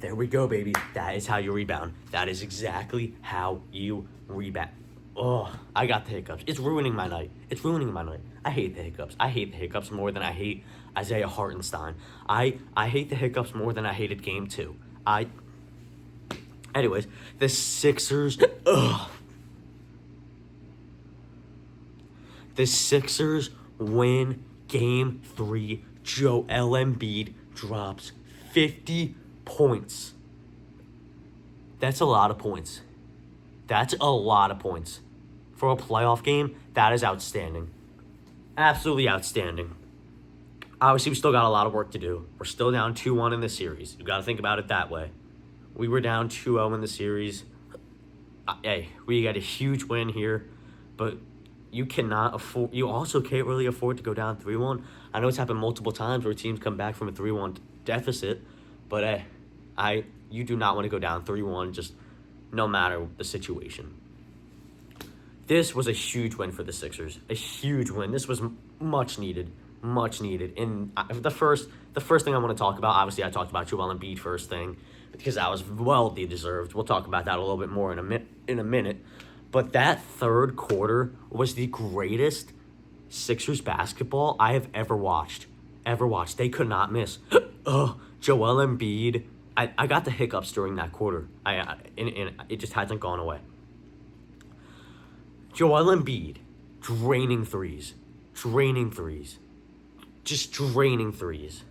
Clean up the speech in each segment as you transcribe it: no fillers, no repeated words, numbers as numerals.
There we go, baby. That is how you rebound. That is exactly how you rebound. Oh, I got the hiccups. It's ruining my night. It's ruining my night. I hate the hiccups. I hate the hiccups more than I hate Isaiah Hartenstein. I hate the hiccups more than I hated game 2. Anyways, the Sixers. Ugh. The Sixers win game 3. Joel Embiid drops 50 points. That's a lot of points. That's a lot of points. For a playoff game, that is outstanding. Absolutely outstanding. Obviously, we still got a lot of work to do. We're still down 2-1 in the series. You got to think about it that way. We were down 2-0 in the series. Hey, we got a huge win here, but you cannot afford. You also can't really afford to go down 3-1. I know it's happened multiple times where teams come back from a 3-1 deficit, but you do not want to go down 3-1 just no matter the situation. This was a huge win for the Sixers. A huge win. This was much needed. Much needed. And the first thing I want to talk about, obviously I talked about Joel Embiid first thing because that was well deserved. We'll talk about that a little bit more in a minute. But that third quarter was the greatest Sixers basketball I have ever watched. They could not miss. Joel Embiid. I got the hiccups during that quarter. And it just hasn't gone away. Joel Embiid, draining threes. Just draining threes.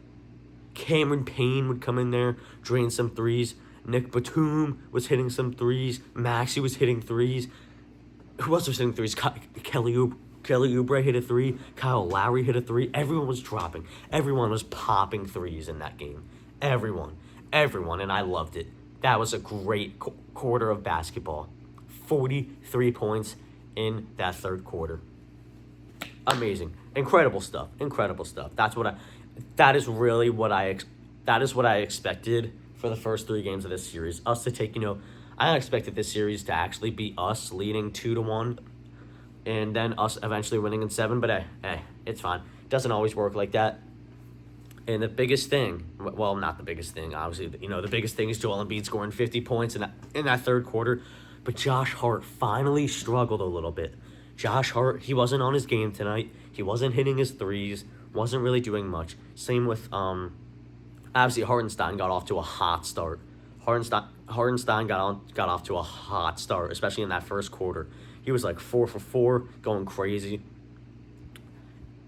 Cameron Payne would come in there, drain some threes. Nick Batum was hitting some threes. Maxey was hitting threes. Who else was hitting threes? Kelly Oubre hit a 3. Kyle Lowry hit a 3. Everyone was dropping. Everyone was popping threes in that game. Everyone, and I loved it. That was a great quarter of basketball. 43 points in that third quarter. Amazing. Incredible stuff. That is what I expected for the first 3 games of this series. Us to take, I expected this series to actually be us leading 2-1 and then us eventually winning in 7, but hey, it's fine. It doesn't always work like that. And the biggest thing, well, not the biggest thing, obviously, the biggest thing is Joel Embiid scoring 50 points in that third quarter. But Josh Hart finally struggled a little bit. Josh Hart, he wasn't on his game tonight. He wasn't hitting his threes, wasn't really doing much. Same with, obviously, Hartenstein got off to a hot start. Hartenstein got off to a hot start, especially in that first quarter. He was like 4 for 4, going crazy.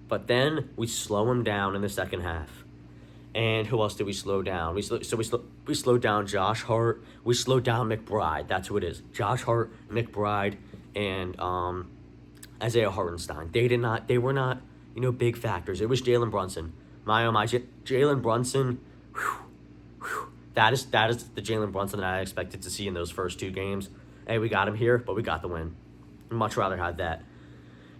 But then we slow him down in the second half. And who else did we slow down? We slowed down Josh Hart. We slowed down McBride. That's who it is. Josh Hart, McBride, and Isaiah Hartenstein. They were not, big factors. It was Jalen Brunson. Jalen Brunson. That is the Jalen Brunson that I expected to see in those first 2 games. Hey, we got him here, but we got the win. I'd much rather have that.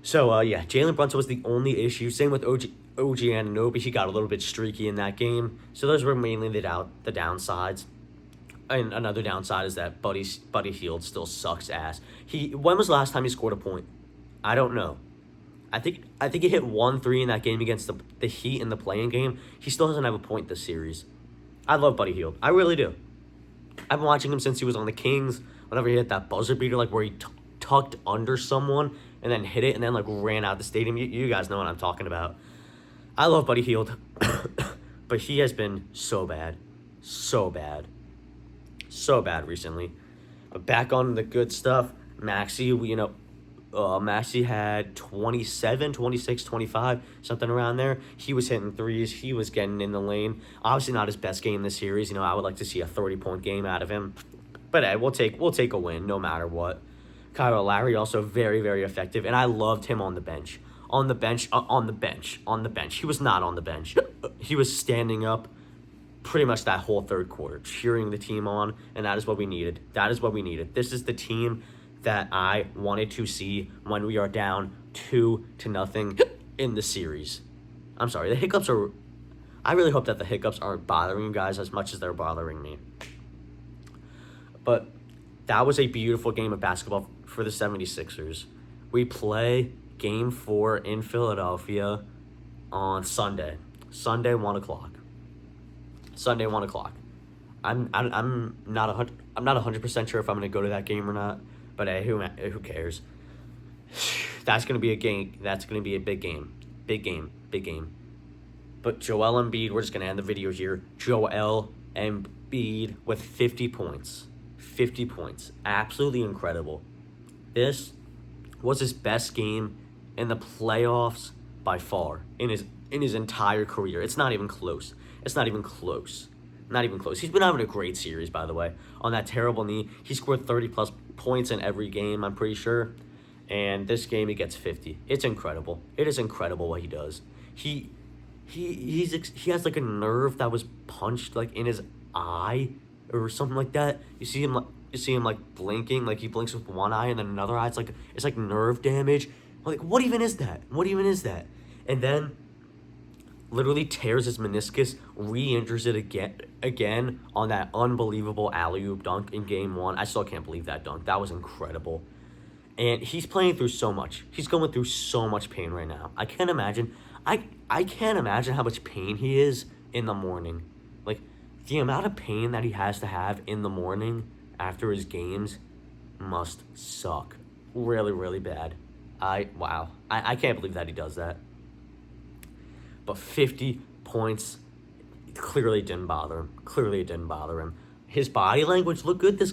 So, Jalen Brunson was the only issue. Same with OG Anunoby. He got a little bit streaky in that game. So those were mainly the downsides. And another downside is that Buddy Hield still sucks ass. When was the last time he scored a point? I don't know. I think he hit 1 3 in that game against the Heat in the play-in game. He still doesn't have a point this series. I love Buddy Hield. I really do. I've been watching him since he was on the Kings. Whenever he hit that buzzer beater, where he tucked under someone and then hit it and then ran out the stadium. You guys know what I'm talking about. I love Buddy Hield, but he has been so bad recently. But back on the good stuff, Maxey, Maxey had 27, 26, 25, something around there. He was hitting threes. He was getting in the lane. Obviously not his best game this series. I would like to see a 30-point game out of him. But hey, we'll take a win no matter what. Kyle Lowry also very, very effective, and I loved him on the bench. On the bench. He was not on the bench. He was standing up pretty much that whole third quarter, cheering the team on, and that is what we needed. This is the team that I wanted to see when we are down 2-0 in the series. I'm sorry, the hiccups are... I really hope that the hiccups aren't bothering you guys as much as they're bothering me. But that was a beautiful game of basketball for the 76ers. We play Game 4 in Philadelphia on Sunday. Sunday, 1 o'clock. I'm not 100% sure if I'm gonna go to that game or not. But hey, who cares? That's gonna be a game. That's gonna be a big game. Big game. Big game. But Joel Embiid, we're just gonna end the video here. Joel Embiid with 50 points. 50 points. Absolutely incredible. This was his best game in the playoffs by far in his entire career. It's not even close. It's not even close. Not even close. He's been having a great series, by the way. On that terrible knee, he scored 30-plus points in every game, I'm pretty sure. And this game, he gets 50. It's incredible. It is incredible what he does. He has like a nerve that was punched like in his eye or something like that. You see him like blinking, like he blinks with one eye and then another eye. It's like nerve damage. Like, what even is that? What even is that? And then literally tears his meniscus, re-injures it again on that unbelievable alley-oop dunk in game 1. I still can't believe that dunk. That was incredible. And he's playing through so much. He's going through so much pain right now. I can't imagine how much pain he is in the morning. Like, the amount of pain that he has to have in the morning after his games must suck. Really, really bad. Wow. I can't believe that he does that. But 50 points clearly didn't bother him. Clearly it didn't bother him. His body language looked good this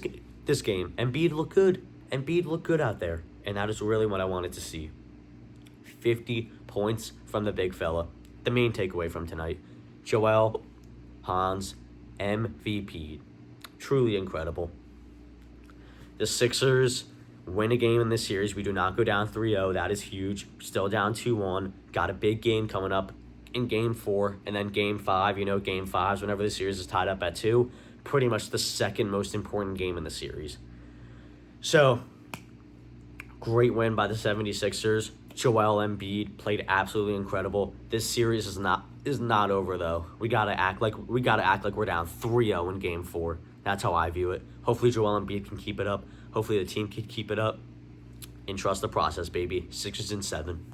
game. Embiid looked good. Embiid looked good out there. And that is really what I wanted to see. 50 points from the big fella. The main takeaway from tonight. Joel Hans, MVP. Truly incredible. The Sixers win a game in this series. We do not go down 3-0. That is huge. Still down 2-1. Got a big game coming up in game 4. And then game 5. Game 5s, whenever the series is tied up at 2. Pretty much the second most important game in the series. So, great win by the 76ers. Joel Embiid played absolutely incredible. This series is not over though. We gotta act like we're down 3-0 in game 4. That's how I view it. Hopefully Joel Embiid can keep it up. Hopefully the team can keep it up. And trust the process, baby. Sixers in 7.